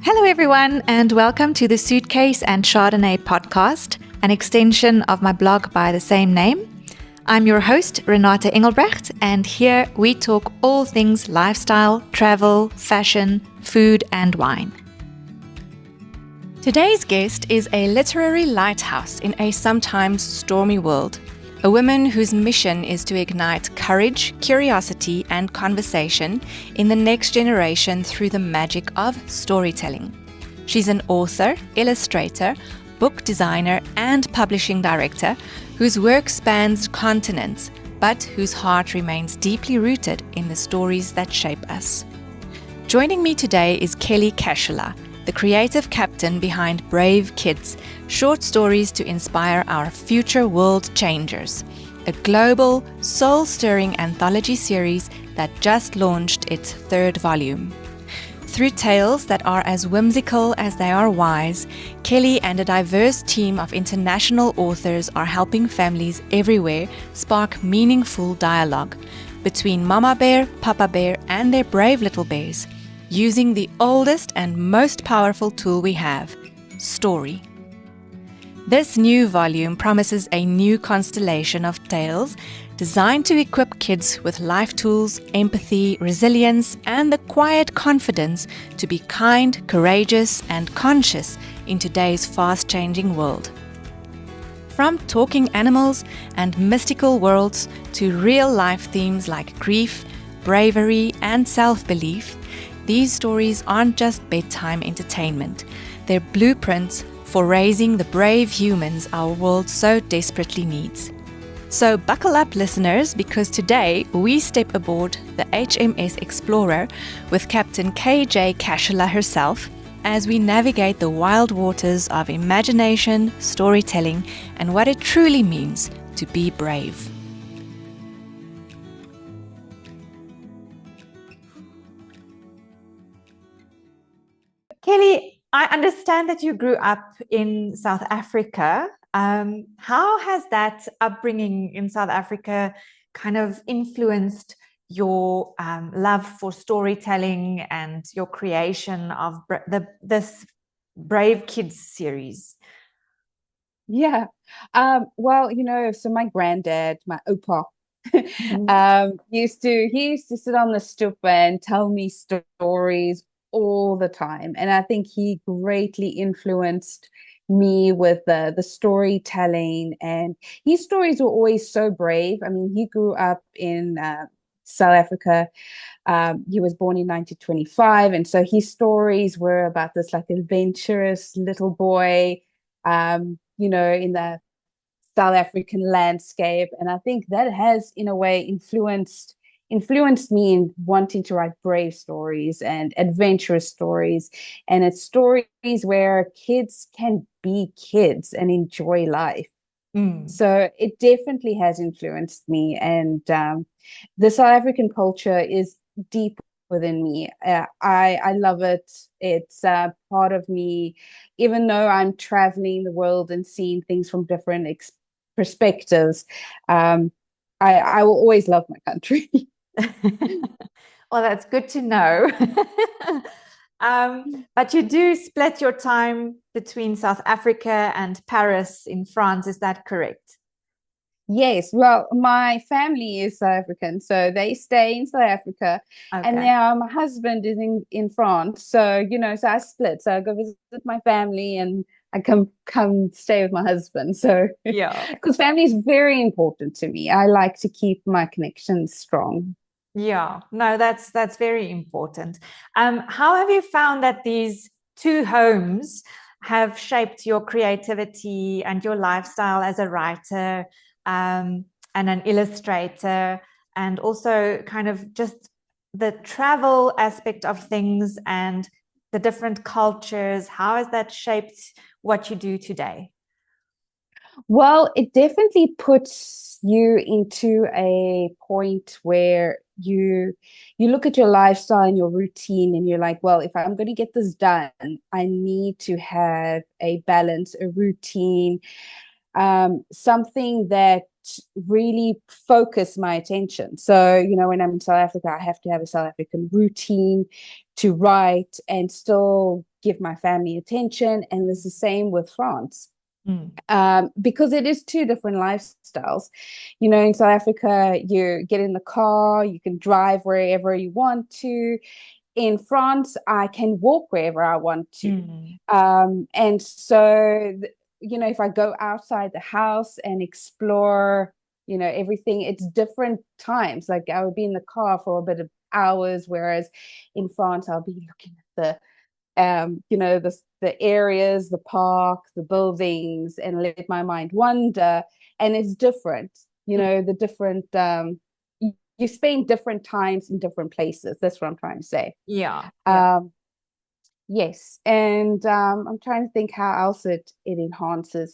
Hello, everyone, and welcome to the Suitcase and Chardonnay podcast, an extension of my blog by the same name. I'm your host, Renate Engelbrecht, and here we talk all things lifestyle, travel, fashion, food, and wine. Today's guest is a literary lighthouse in a sometimes stormy world, a woman whose mission is to ignite courage, curiosity, and conversation in the next generation through the magic of storytelling. She's an author, illustrator, book designer, and publishing director whose work spans continents, but whose heart remains deeply rooted in the stories that shape us. Joining me today is Kelly Kashula, the creative captain behind Brave Kids, short stories to inspire our future world changers, a global, soul-stirring anthology series that just launched its third volume. Through tales that are as whimsical as they are wise, Kelly and a diverse team of international authors are helping families everywhere spark meaningful dialogue between Mama Bear, Papa Bear, and their brave little bears, using the oldest and most powerful tool we have, story. This new volume promises a new constellation of tales designed to equip kids with life tools, empathy, resilience, and the quiet confidence to be kind, courageous, and conscious in today's fast-changing world. From talking animals and mystical worlds to real-life themes like grief, bravery, and self-belief, these stories aren't just bedtime entertainment. They're blueprints for raising the brave humans our world so desperately needs. So buckle up, listeners, because today we step aboard the HMS Explorer with Captain KJ Kashula herself as we navigate the wild waters of imagination, storytelling, and what it truly means to be brave. Kelly, I understand that you grew up in South Africa. How has that upbringing in South Africa kind of influenced your love for storytelling and your creation of this Brave Kids series? Yeah. So my granddad, my opa, he used to sit on the stoep and tell me stories all the time. And I think he greatly influenced me with the storytelling, and his stories were always so brave. I mean, he grew up in South Africa. He was born in 1925, and so his stories were about this like adventurous little boy, in the South African landscape. And I think that has, in a way, influenced me in wanting to write brave stories and adventurous stories. And it's stories where kids can be kids and enjoy life. So it definitely has influenced me. And the South African culture is deep within me. I love it. It's part of me, even though I'm traveling the world and seeing things from different perspectives. I will always love my country. Well, that's good to know. But you do split your time between South Africa and Paris in France, is that correct? Yes, well, my family is South African, so they stay in South Africa, and Okay. now my husband is in France. So, so I split. So I go visit my family and I come stay with my husband. So, Yeah. because family is very important to me. I like to keep my connections strong. Yeah, no, that's very important. How have you found that these two homes have shaped your creativity and your lifestyle as a writer, and an illustrator, and also kind of just the travel aspect of things and the different cultures? How has that shaped what you do today? Well, it definitely puts you into a point where you look at your lifestyle and your routine and you're like, well, if I'm going to get this done, I need to have a balance, a routine, something that really focus my attention. So, when I'm in South Africa, I have to have a South African routine to write and still give my family attention. And it's the same with France. Mm. Because it is two different lifestyles. You know, in South Africa, you get in the car, you can drive wherever you want to. In France, I can walk wherever I want to. Mm. And so, you know, if I go outside the house and explore, you know, everything, it's different times. Like I would be in the car for a bit of hours, whereas in France, I'll be looking at you know, the areas, the park, the buildings, and let my mind wander. And it's different, you know, the different you spend different times in different places. That's what I'm trying to say. Yeah. Yeah. Yes, and I'm trying to think how else it enhances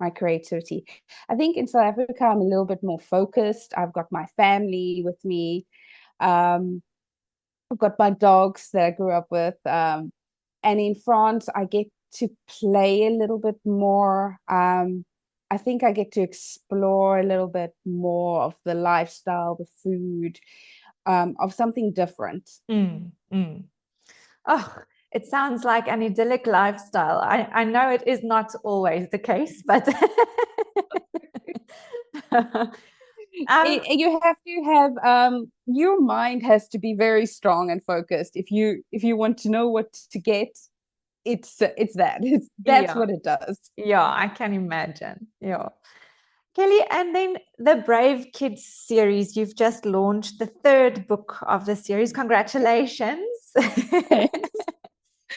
my creativity. I think in South Africa, I'm a little bit more focused. I've got my family with me. Um, I've got my dogs that I grew up with. And in France, I get to play a little bit more. I think I get to explore a little bit more of the lifestyle, the food, of something different. Mm. Mm. Oh, it sounds like an idyllic lifestyle. I know it is not always the case, but You have to have your mind has to be very strong and focused. If you want to know what to get, it's that. That's yeah, what it does. yeah, I can imagine. Yeah. Kelly, and then the Brave Kids series, you've just launched the third book of the series. Congratulations.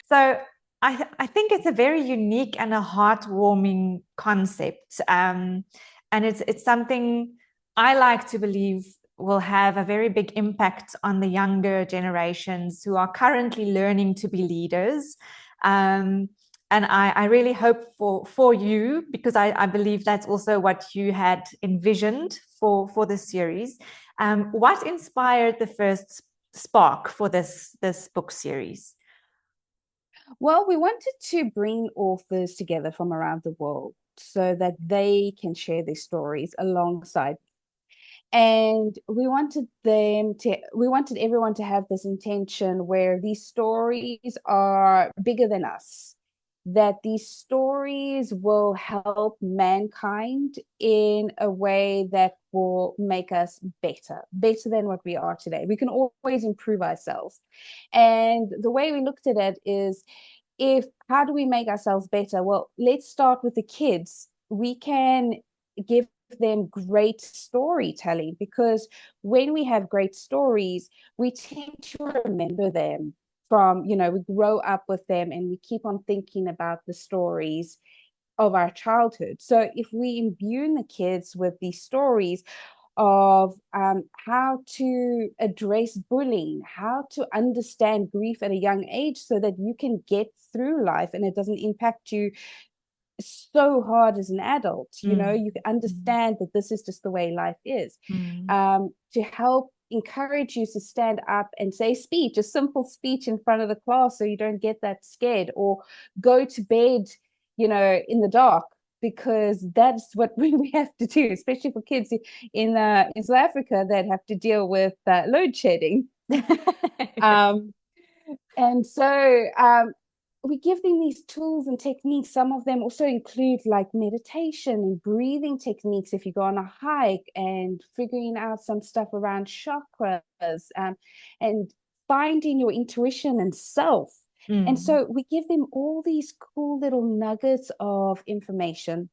So I think it's a very unique and a heartwarming concept. And it's something I like to believe will have a very big impact on the younger generations who are currently learning to be leaders. And I really hope for you, because I believe that's also what you had envisioned for this series. What inspired the first spark for this book series? Well, we wanted to bring authors together from around the world so that they can share their stories alongside. And we wanted everyone to have this intention where these stories are bigger than us, that these stories will help mankind in a way that will make us better than what we are today. We can always improve ourselves. And the way we looked at it is, if how do we make ourselves better? Well, let's start with the kids. We can give them great storytelling, because when we have great stories, we tend to remember them from, you know, we grow up with them and we keep on thinking about the stories of our childhood. So if we imbue the kids with these stories of how to address bullying, how to understand grief at a young age so that you can get through life and it doesn't impact you so hard as an adult. You know, Mm. you can understand that this is just the way life is. Mm. To help encourage you to stand up and say speech, a simple speech in front of the class, so you don't get that scared, or go to bed, you know, in the dark, because that's what we have to do, especially for kids in South Africa that have to deal with load shedding. um, and so we give them these tools and techniques. Some of them also include like meditation and breathing techniques if you go on a hike, and figuring out some stuff around chakras, and finding your intuition and self. And Mm. so we give them all these cool little nuggets of information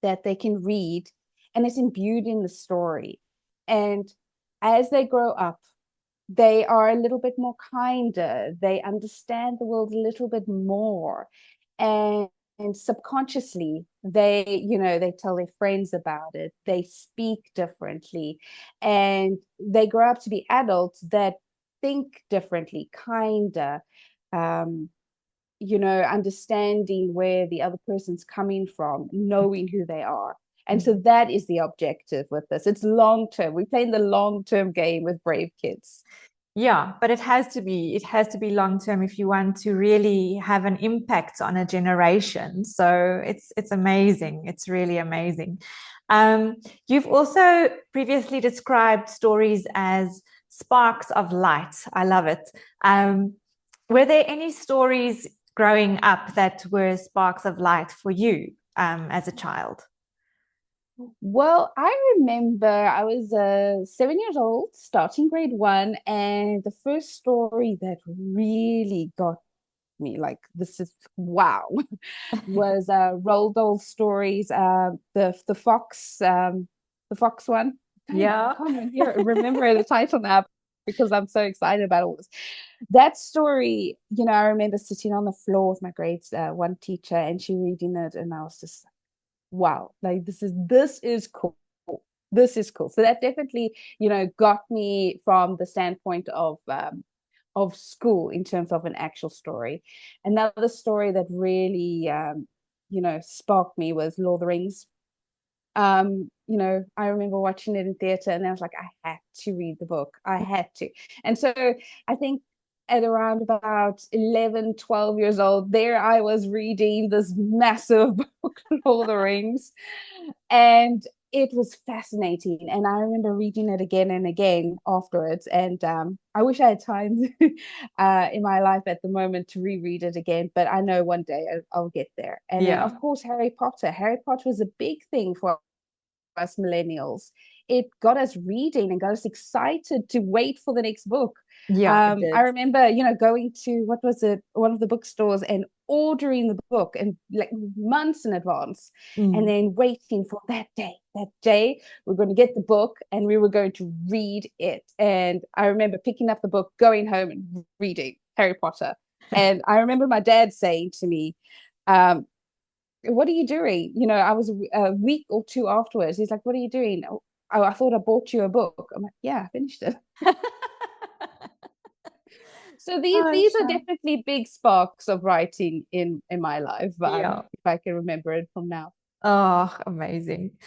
that they can read, and it's imbued in the story. And as they grow up, they are a little bit more kinder, they understand the world a little bit more, and subconsciously they, you know, they tell their friends about it, they speak differently, and they grow up to be adults that think differently, kinder, um, you know, understanding where the other person's coming from, knowing who they are. And so that is the objective with this. It's long term. We're playing the long term game with Brave Kids. Yeah, but it has to be long term if you want to really have an impact on a generation. So it's amazing. It's really amazing. You've also previously described stories as sparks of light. I love it. Were there any stories growing up that were sparks of light for you as a child? Well, I remember I was 7 years old, starting grade one, and the first story that really got me, like this is wow, was Roald Dahl stories, the fox one. Yeah. Can't remember the title now because I'm so excited about all this. That story, I remember sitting on the floor with my grades one teacher and she reading it, and I was just wow, like this is cool. This is cool. So that definitely, got me from the standpoint of school in terms of an actual story. Another story that really sparked me was Lord of the Rings. I remember watching it in theater and I was like, I had to read the book. I had to. And so I think at around about 11, 12 years old, there I was reading this massive book, Lord of the Rings. And it was fascinating. And I remember reading it again and again afterwards. And I wish I had time in my life at the moment to reread it again. But I know one day I'll get there. And then, Yeah. of course, Harry Potter. Harry Potter was a big thing for us millennials. It got us reading and got us excited to wait for the next book. Yeah, it I did. remember, going to what was it, one of the bookstores and ordering the book and like months in advance, and Mm. then waiting for that day. That day, we're going to get the book and we were going to read it. And I remember picking up the book, going home and reading Harry Potter. And I remember my dad saying to me, um, what are you doing? I was a week or two afterwards. He's like, what are you doing? Oh, I thought I bought you a book. I'm like, yeah, I finished it. So these Oh, these are sure. definitely big sparks of writing in my life, Yeah. if I can remember it from now. Oh, amazing.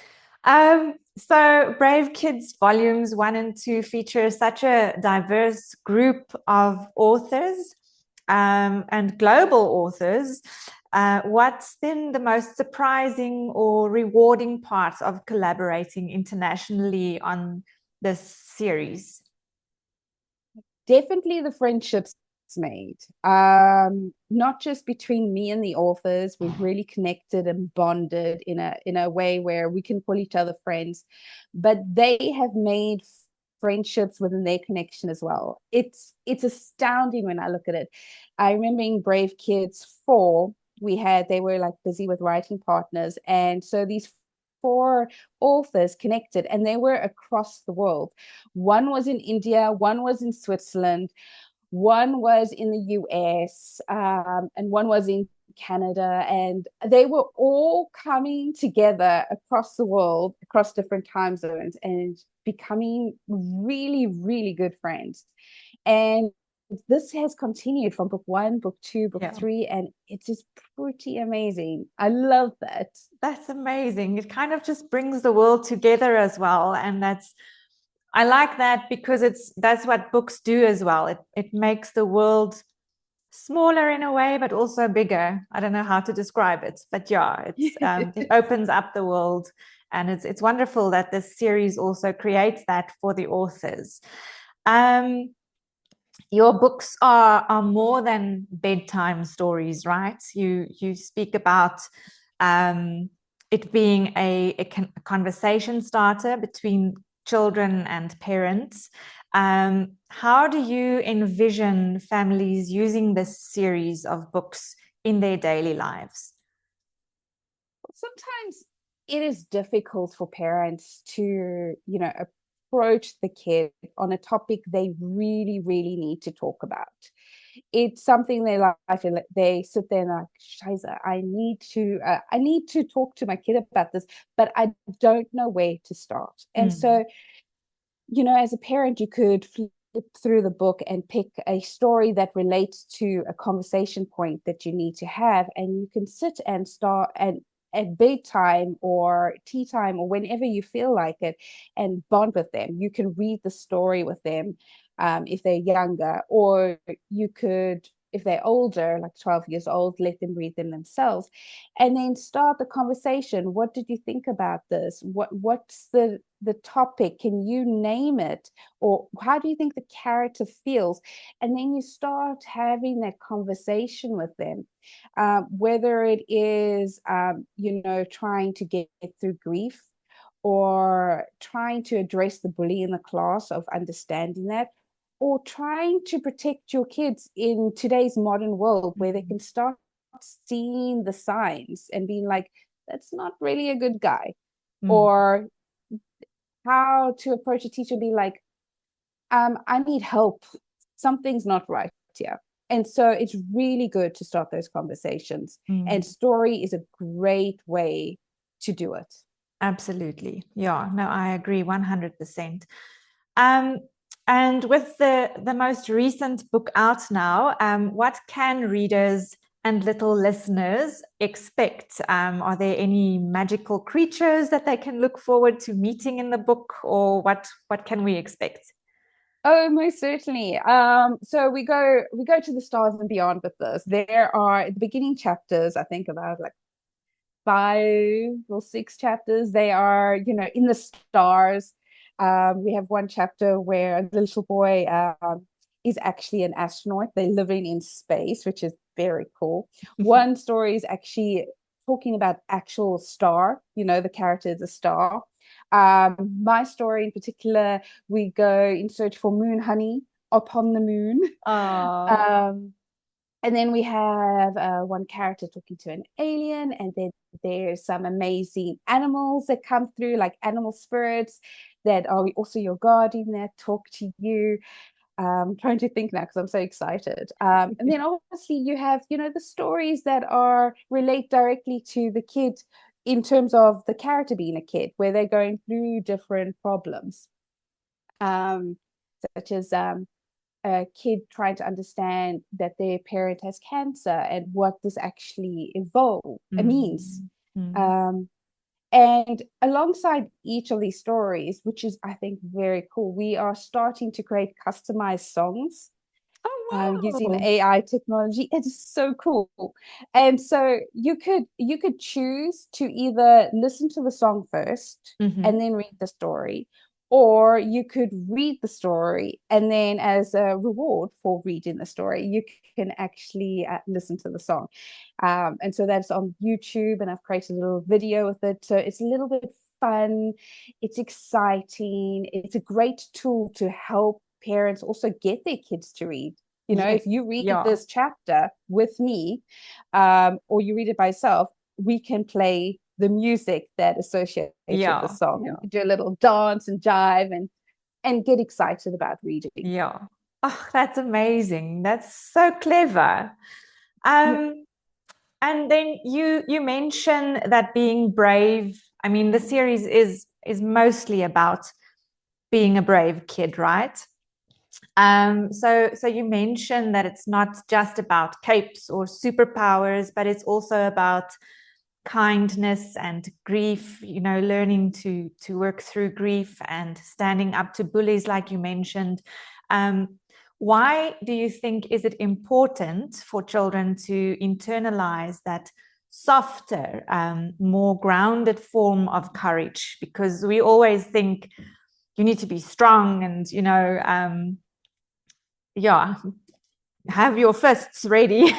So Brave Kids Volumes 1 and 2 feature such a diverse group of authors and global authors. What's been the most surprising or rewarding part of collaborating internationally on this series? Definitely the friendships made, not just between me and the authors. We've really connected and bonded in a way where we can call each other friends, but they have made friendships within their connection as well. It's astounding when I look at it. I remember in Brave Kids 4, they were like busy with writing partners, and so these four authors connected and they were across the world. One was in India, one was in Switzerland, one was in the US, and one was in Canada. And they were all coming together across the world, across different time zones, and becoming really, really good friends. And this has continued from book one, book two, book Yeah. three, and it is pretty amazing. I love that. That's amazing. It kind of just brings the world together as well. And I like that because that's what books do as well. It makes the world smaller in a way, but also bigger. I don't know how to describe it, but yeah, it opens up the world, and it's wonderful that this series also creates that for the authors. Your books are more than bedtime stories, right? You speak about um, it being a conversation starter between children and parents. How do you envision families using this series of books in their daily lives? Sometimes it is difficult for parents to, approach the kid on a topic they really, really need to talk about. It's something they like, they sit there and like, Shiza, I need to talk to my kid about this, but I don't know where to start. And Mm. so, as a parent, you could flip through the book and pick a story that relates to a conversation point that you need to have, and you can sit and start and at bedtime or tea time or whenever you feel like it and bond with them. You can read the story with them if they're younger, or you could if they're older, like 12 years old, let them read them themselves, and then start the conversation. What did you think about this? What's the topic? Can you name it? Or how do you think the character feels? And then you start having that conversation with them, whether it is, trying to get through grief, or trying to address the bully in the class, of understanding that, or trying to protect your kids in today's modern world, where they can start seeing the signs and being like, that's not really a good guy. Or how to approach a teacher and be like, I need help, something's not right here. And so it's really good to start those conversations, and story is a great way to do it. Absolutely. Yeah, no, I agree 100%. And with the most recent book out now, what can readers and little listeners expect? Are there any magical creatures that they can look forward to meeting in the book, or what can we expect? Oh, most certainly. So we go to the stars and beyond with this. There are, the beginning chapters, I think about like 5 or 6 chapters, they are, in the stars. We have one chapter where the little boy is actually an astronaut. They're living in space, which is very cool. One story is actually talking about actual star, the character is a star. My story in particular, we go in search for moon honey upon the moon. And then we have one character talking to an alien, and then there's some amazing animals that come through, like animal spirits that are also your guardian that talk to you. Trying to think now because I'm so excited. And then obviously you have, the stories that relate directly to the kid in terms of the character being a kid, where they're going through different problems, such as a kid trying to understand that their parent has cancer and what this actually means. And alongside each of these stories, which is, I think, very cool, we are starting to create customized songs. Oh, wow. Using AI technology. It is so cool. And so you could choose to either listen to the song first and then read the story, or you could read the story and then, as a reward for reading the story, you can actually listen to the song. And so that's on YouTube, and I've created a little video with it. So it's a little bit fun, it's exciting, it's a great tool to help parents also get their kids to read. Yes. If you read this chapter with me, or you read it by yourself, we can play the music that associates with the song. And do a little dance and jive and get excited about reading. Yeah. Oh, that's amazing. That's so clever. And then you mention that being brave. I mean, the series is mostly about being a brave kid, right? So you mentioned that it's not just about capes or superpowers, but it's also about kindness and grief, learning to work through grief and standing up to bullies, like you mentioned. Why do you think is it important for children to internalize that softer, more grounded form of courage? Because we always think you need to be strong and, have your fists ready.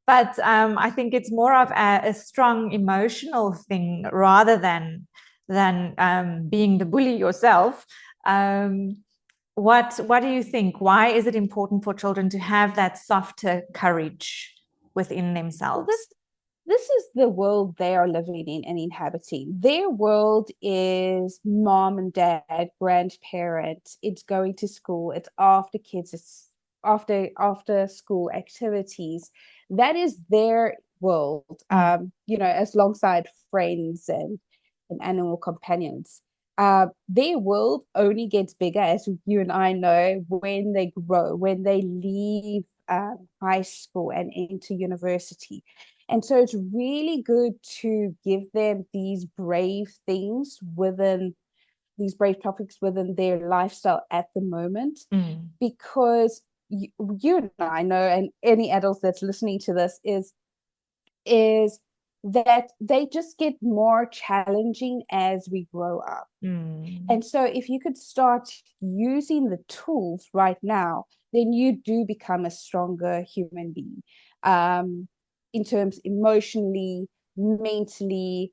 But I think it's more of a strong emotional thing rather than being the bully yourself. What do you think? Why is it important for children to have that softer courage within themselves? Well, this is the world they are living in and inhabiting. Their world is mom and dad, grandparents. It's going to school. It's after kids. It's after school activities. That is their world. As alongside friends and animal companions. Their world only gets bigger, as you and I know, when they grow, when they leave high school and into university. And so it's really good to give them these brave things these brave topics within their lifestyle at the moment, because you and I know, and any adults that's listening to this, is that they just get more challenging as we grow up. And so if you could start using the tools right now, then you do become a stronger human being, in terms emotionally, mentally.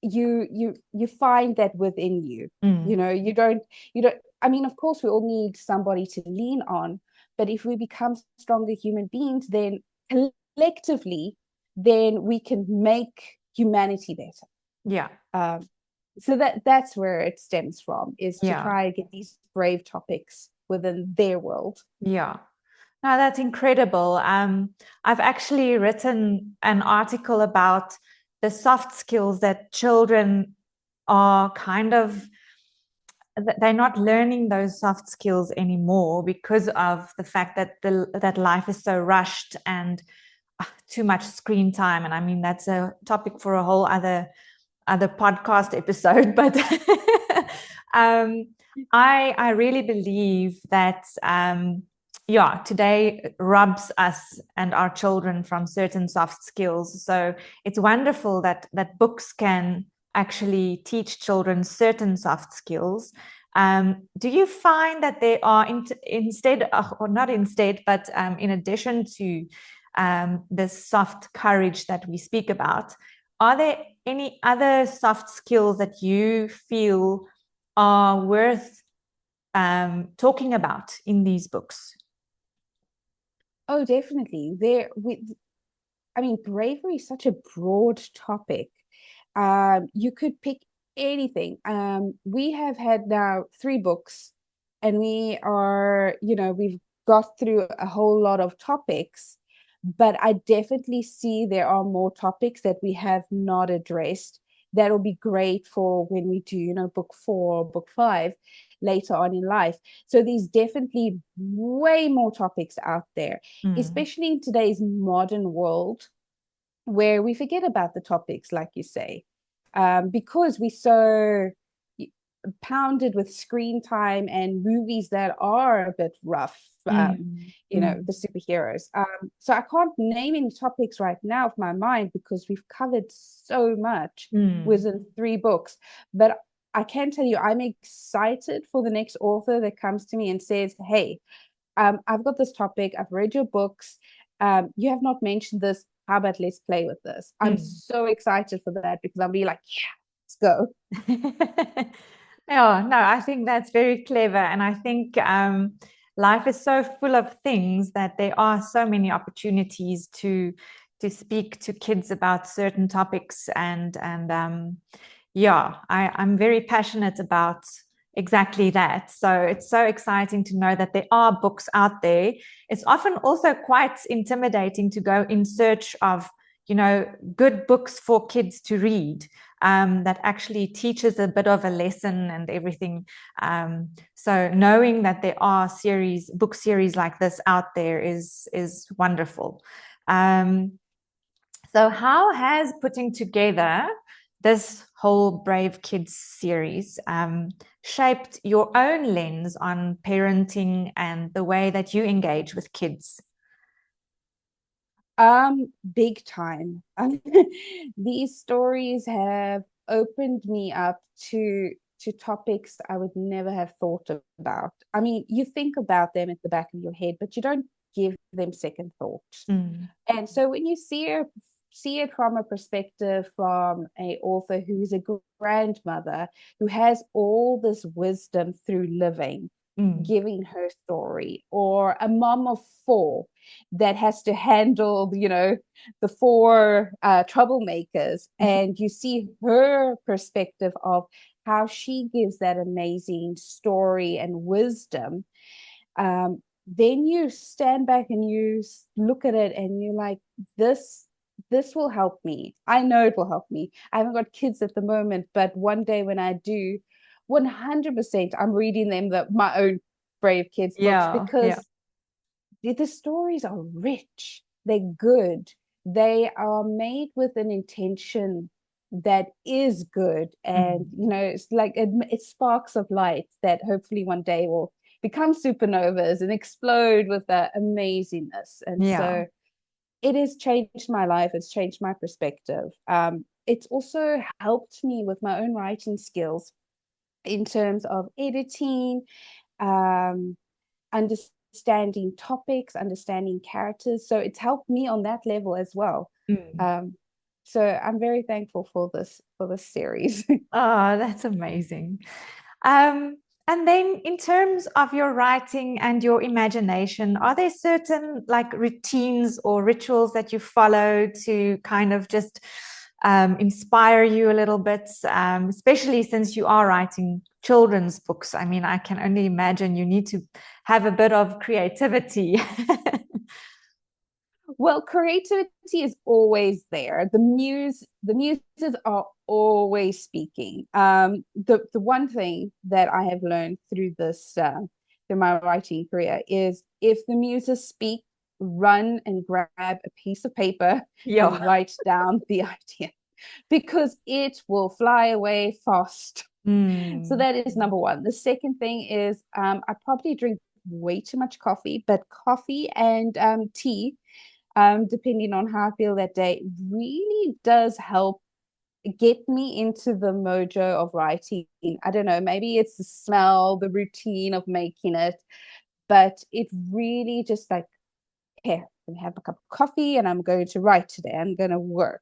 You find that within you. You don't I mean, of course we all need somebody to lean on, but if we become stronger human beings, then collectively, then we can make humanity better. Yeah. So that's where it stems from, is to Yeah. try and get these brave topics within their world. Yeah. No, that's incredible. I've actually written an article about the soft skills that children are they're not learning those soft skills anymore because of the fact that that life is so rushed and too much screen time. And I mean, that's a topic for a whole other podcast episode. But I really believe that today robs us and our children from certain soft skills. So it's wonderful that books can actually teach children certain soft skills. Do you find that they are in addition to this soft courage that we speak about, are there any other soft skills that you feel are worth talking about in these books? Oh, definitely. Bravery is such a broad topic. You could pick anything. We have had now 3 books, and we've got through a whole lot of topics, but I definitely see there are more topics that we have not addressed that'll be great for when we do, book 4 or book 5 later on in life. So there's definitely way more topics out there, especially in today's modern world, where we forget about the topics, like you say, because we're so pounded with screen time and movies that are a bit rough, the superheroes. So I can't name any topics right now of my mind because we've covered so much within 3 books. But I can tell you, I'm excited for the next author that comes to me and says, hey, I've got this topic, I've read your books, you have not mentioned this, how about let's play with this? I'm so excited for that, because I'll be like, yeah, let's go. Oh, no, I think that's very clever. And I think life is so full of things that there are so many opportunities to speak to kids about certain topics. And I'm very passionate about exactly that. So it's so exciting to know that there are books out there. It's often also quite intimidating to go in search of, good books for kids to read. That actually teaches a bit of a lesson and everything. So knowing that there are book series like this out there is wonderful. So how has putting together this whole Brave Kids series shaped your own lens on parenting and the way that you engage with kids? Big time. These stories have opened me up to topics I would never have thought about. I mean, you think about them at the back of your head, but you don't give them second thought. And so when you see it from a perspective from an author who is a grandmother who has all this wisdom through living, giving her story, or a mom of 4 that has to handle, the 4 troublemakers, and you see her perspective of how she gives that amazing story and wisdom, then you stand back and you look at it and you're like, this will help me. I know it will help me. I haven't got kids at the moment, but one day when I do, 100% I'm reading them my own Brave Kids books, because the stories are rich, they're good, they are made with an intention that is good, and it's like it sparks of light that hopefully one day will become supernovas and explode with that amazingness. And so it has changed my life. It's changed my perspective. It's also helped me with my own writing skills in terms of editing, understanding topics, understanding characters. So it's helped me on that level as well. So I'm very thankful for this series. Oh, that's amazing. And then in terms of your writing and your imagination, are there certain like routines or rituals that you follow to kind of just inspire you a little bit, especially since you are writing children's books? I mean, I can only imagine you need to have a bit of creativity. Well, creativity is always there. The muses are always speaking. The one thing that I have learned through this through my writing career is if the muses speak, run and grab a piece of paper and write down the idea, because it will fly away fast. So that is number one. The second thing is I probably drink way too much coffee, but coffee and tea, depending on how I feel that day, really does help get me into the mojo of writing. I don't know, maybe it's the smell, the routine of making it, but it really just like, here, I'm gonna have a cup of coffee and I'm going to write today. I'm going to work.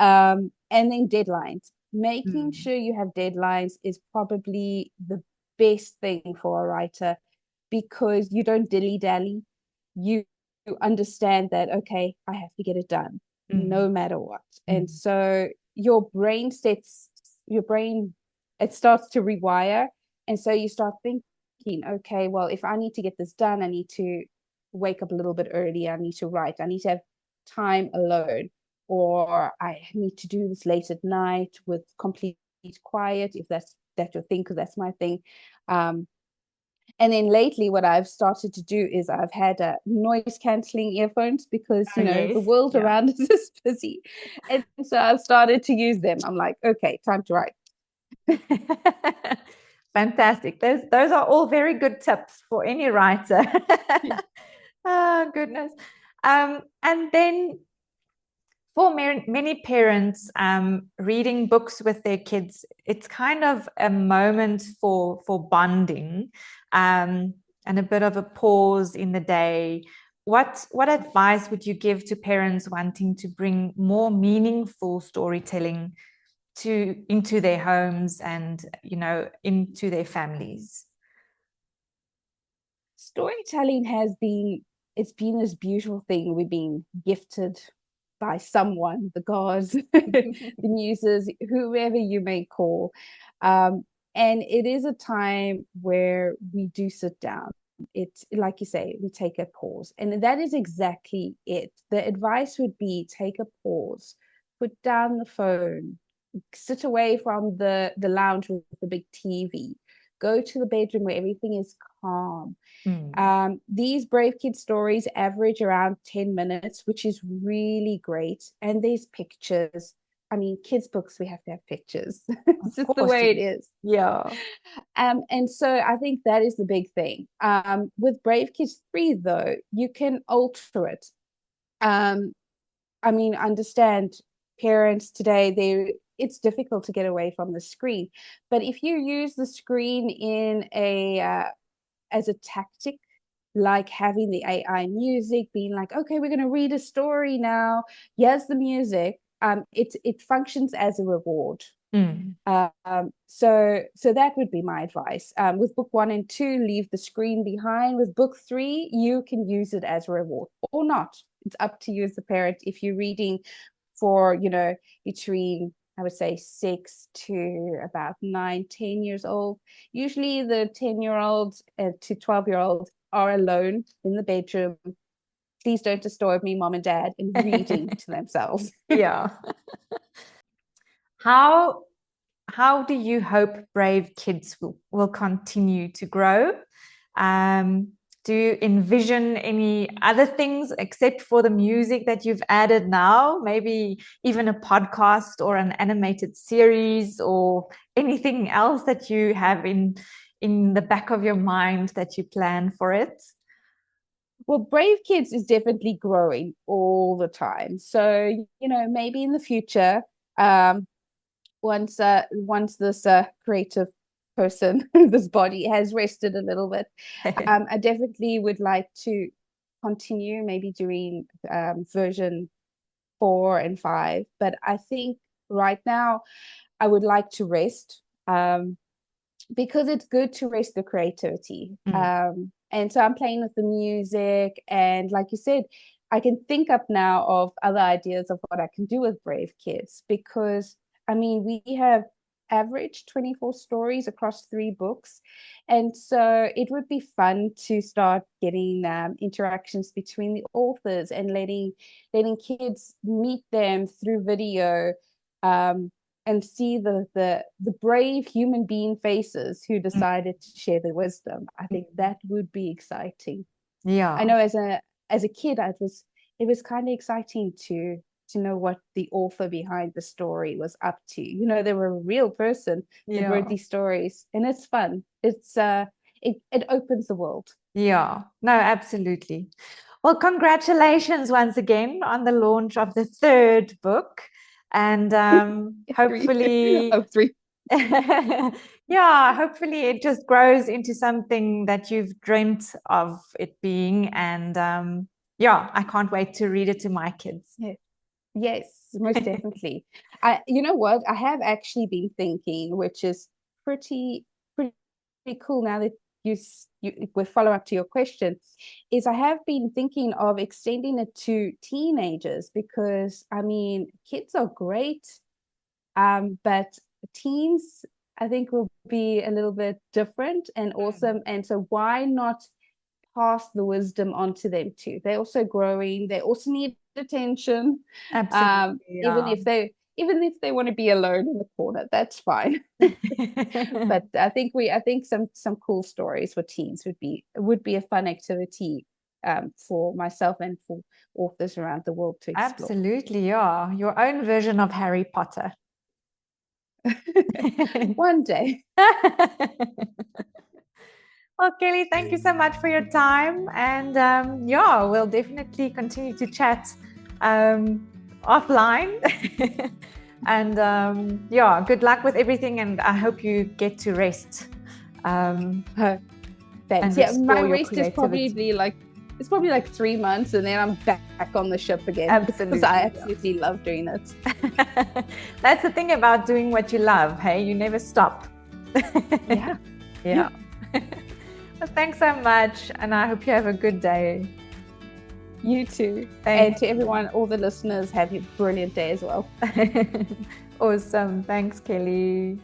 And then deadlines. Making sure you have deadlines is probably the best thing for a writer, because you don't dilly-dally. You understand that, okay, I have to get it done no matter what. And so your brain, it starts to rewire. And so you start thinking, okay, well, if I need to get this done, I need to wake up a little bit early. I need to write. I need to have time alone, or I need to do this late at night with complete quiet, if that's your thing, because that's my thing. And then lately, what I've started to do is I've had noise cancelling earphones, because, the world around us is busy. And so I've started to use them. I'm like, okay, time to write. Fantastic. Those are all very good tips for any writer. Oh, goodness. And then for many parents, reading books with their kids, it's kind of a moment for bonding, and a bit of a pause in the day. What advice would you give to parents wanting to bring more meaningful storytelling into their homes and into their families? Storytelling it's been this beautiful thing we've been gifted by someone, the gods, the muses, whoever you may call. And it is a time where we do sit down. It's like you say, we take a pause. And that is exactly it. The advice would be, take a pause, put down the phone, sit away from the lounge with the big TV, go to the bedroom where everything is calm. These Brave Kids stories average around 10 minutes, which is really great. And there's pictures. I mean, kids' books, we have to have pictures. It's just the way it is. Yeah. And so I think that is the big thing. With Brave Kids 3, though, you can alter it. I mean, understand parents today, it's difficult to get away from the screen. But if you use the screen in as a tactic, like having the AI music, being like, okay, we're going to read a story now. Here's the music. It functions as a reward. So that would be my advice. With book 1 and 2, leave the screen behind. With book 3, you can use it as a reward or not. It's up to you as a parent. If you're reading for, between, I would say, 6 to about 9, 10 years old. Usually the 10-year-olds to 12-year-olds are alone in the bedroom. Please don't disturb me, mom and dad, in reading to themselves. Yeah. How do you hope Brave Kids will continue to grow? Do you envision any other things except for the music that you've added now? Maybe even a podcast or an animated series or anything else that you have in in the back of your mind that you plan for it? Well, Brave Kids is definitely growing all the time. So, maybe in the future, once this creative person, this body has rested a little bit, I definitely would like to continue maybe doing version 4 and 5. But I think right now I would like to rest, because it's good to rest the creativity. And so I'm playing with the music, and like you said, I can think up now of other ideas of what I can do with Brave Kids, because I mean, we have averaged 24 stories across 3 books. And so it would be fun to start getting interactions between the authors and letting kids meet them through video, and see the brave human being faces who decided to share their wisdom. I think that would be exciting. Yeah. I know as a kid, it was kind of exciting to know what the author behind the story was up to. They were a real person that wrote these stories, and it's fun. It's it opens the world. Yeah, no, absolutely. Well, congratulations once again on the launch of the 3rd book, and hopefully, three. Yeah, hopefully it just grows into something that you've dreamt of it being, and yeah, I can't wait to read it to my kids. Yeah. Yes, most definitely. You know what? I have actually been thinking, which is pretty cool now that you with follow up to your question, is I have been thinking of extending it to teenagers, because I mean, kids are great, but teens I think will be a little bit different and awesome. And so why not pass the wisdom on to them too? They're also growing. They also need attention. Absolutely, even if they want to be alone in the corner, that's fine. But I think some cool stories for teens would be a fun activity, for myself and for authors around the world to explore. Absolutely, yeah. Your own version of Harry Potter. One day. Well, Kelly, thank you so much for your time. And yeah, we'll definitely continue to chat offline. And yeah, good luck with everything. And I hope you get to rest. Thanks. Yeah, my rest is probably like 3 months, and then I'm back on the ship again. Absolutely. Because I absolutely love doing it. That's the thing about doing what you love. Hey, you never stop. Yeah. Yeah. Well, thanks so much, and I hope you have a good day. You too. And to everyone, all the listeners, have a brilliant day as well. Awesome. Thanks, Kelly.